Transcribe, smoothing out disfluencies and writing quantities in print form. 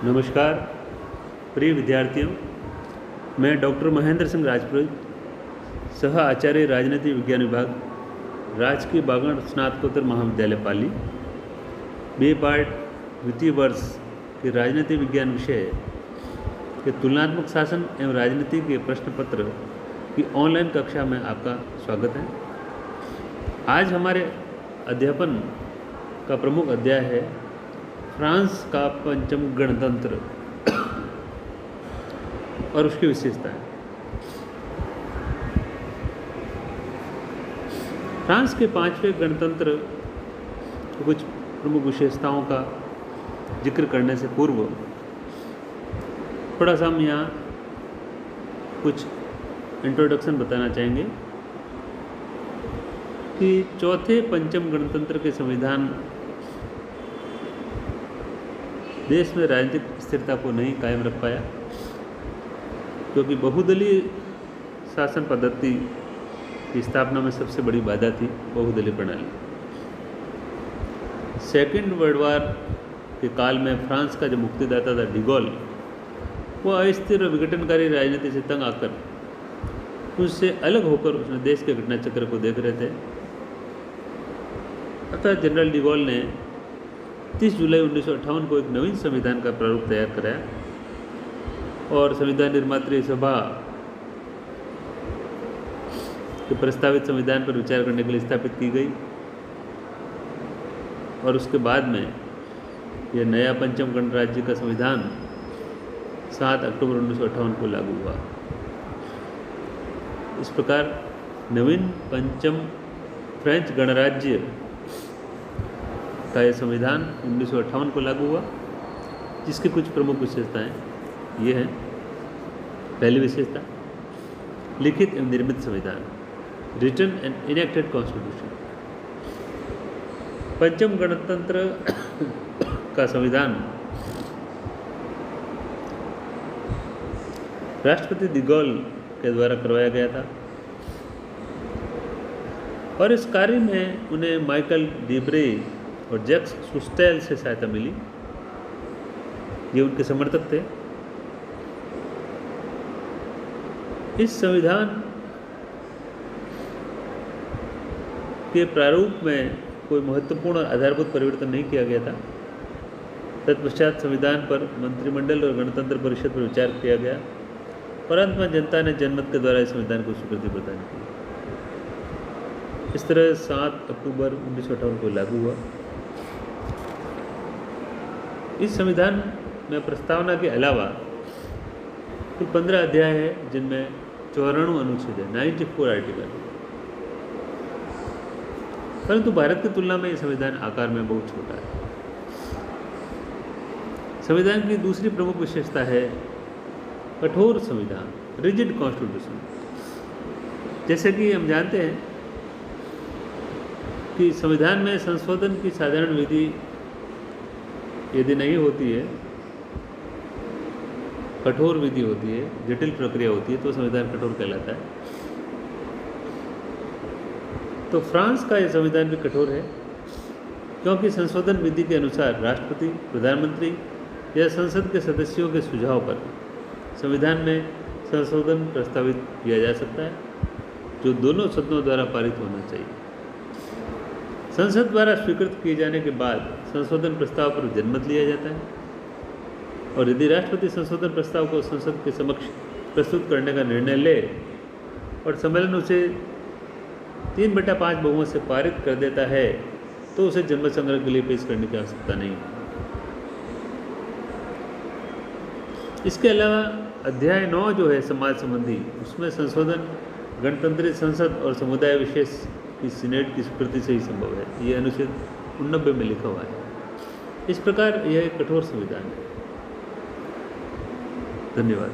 नमस्कार प्रिय विद्यार्थियों, मैं डॉक्टर महेंद्र सिंह राजपुरोहित, सह आचार्य राजनीति विज्ञान विभाग, राजकीय बागड़ स्नातकोत्तर महाविद्यालय पाली, बी पार्ट द्वितीय वर्ष के राजनीति विज्ञान विषय के तुलनात्मक शासन एवं राजनीति के प्रश्न पत्र की ऑनलाइन कक्षा में आपका स्वागत है। आज हमारे अध्यापन का प्रमुख अध्याय है फ्रांस का पंचम गणतंत्र और उसकी विशेषताएं। फ्रांस के पांचवें गणतंत्र की कुछ प्रमुख विशेषताओं का जिक्र करने से पूर्व थोड़ा सा हम यहाँ कुछ इंट्रोडक्शन बताना चाहेंगे कि चौथे पंचम गणतंत्र के संविधान देश में राजनीतिक स्थिरता को नहीं कायम रख पाया, क्योंकि बहुदलीय शासन पद्धति की स्थापना में सबसे बड़ी बाधा थी बहुदलीय प्रणाली। सेकेंड वर्ल्ड वार के काल में फ्रांस का जो मुक्तिदाता था डिगोल, वो अस्थिर और विघटनकारी राजनीति से तंग आकर उससे अलग होकर उसने देश के घटना चक्र को देख रहे थे। अतः जनरल डिगोल ने 30 जुलाई 1958 को एक नवीन संविधान का प्रारूप तैयार कराया और संविधान निर्मात्री सभा के प्रस्तावित संविधान पर विचार करने के लिए स्थापित की गई और उसके बाद में यह नया पंचम गणराज्य का संविधान 7 अक्टूबर 1958 को लागू हुआ। इस प्रकार नवीन पंचम फ्रेंच गणराज्य का यह संविधान 1958 को लागू हुआ, जिसकी कुछ प्रमुख विशेषताएं ये हैं। पहली विशेषता, लिखित एवं निर्मित संविधान, रिटन एंड इनेक्टेड कॉन्स्टिट्यूशन। पंचम गणतंत्र का संविधान राष्ट्रपति डिगोल के द्वारा करवाया गया था और इस कार्य में उन्हें माइकल डिब्रे और जैक्स सुस्टेल से सहायता मिली। ये उनके समर्थक थे। इस संविधान के प्रारूप में कोई महत्वपूर्ण और आधारभूत परिवर्तन नहीं किया गया था। तत्पश्चात संविधान पर मंत्रिमंडल और गणतंत्र परिषद पर विचार किया गया और अंत में जनता ने जनमत के द्वारा इस संविधान को स्वीकृति प्रदान की। इस तरह 7 अक्टूबर 1958 को लागू हुआ। इस संविधान में प्रस्तावना के अलावा कुल 15 अध्याय है, जिनमें 94 अनुच्छेद है, 94 आर्टिकल। परंतु भारत की तुलना में यह संविधान आकार में बहुत छोटा है। संविधान की दूसरी प्रमुख विशेषता है कठोर संविधान, रिजिड कॉन्स्टिट्यूशन। जैसे कि हम जानते हैं कि संविधान में संशोधन की साधारण विधि यदि नहीं होती है, कठोर विधि होती है, जटिल प्रक्रिया होती है, तो संविधान कठोर कहलाता है। तो फ्रांस का यह संविधान भी कठोर है, क्योंकि संशोधन विधि के अनुसार राष्ट्रपति, प्रधानमंत्री या संसद के सदस्यों के सुझाव पर संविधान में संशोधन प्रस्तावित किया जा सकता है, जो दोनों सदनों द्वारा पारित होना चाहिए। संसद द्वारा स्वीकृत किए जाने के बाद संशोधन प्रस्ताव पर जनमत लिया जाता है और यदि राष्ट्रपति संशोधन प्रस्ताव को संसद के समक्ष प्रस्तुत करने का निर्णय ले और सम्मेलन उसे 3/5 बहुमत से पारित कर देता है, तो उसे जनमत संग्रह के लिए पेश करने की आवश्यकता नहीं। इसके अलावा अध्याय 9 जो है समाज संबंधी, उसमें संशोधन गणतंत्रीय संसद और समुदाय विशेष की सीनेट की स्वीकृति से ही संभव है। ये अनुच्छेद 89 में लिखा हुआ है। इस प्रकार यह एक कठोर संविधान है। धन्यवाद।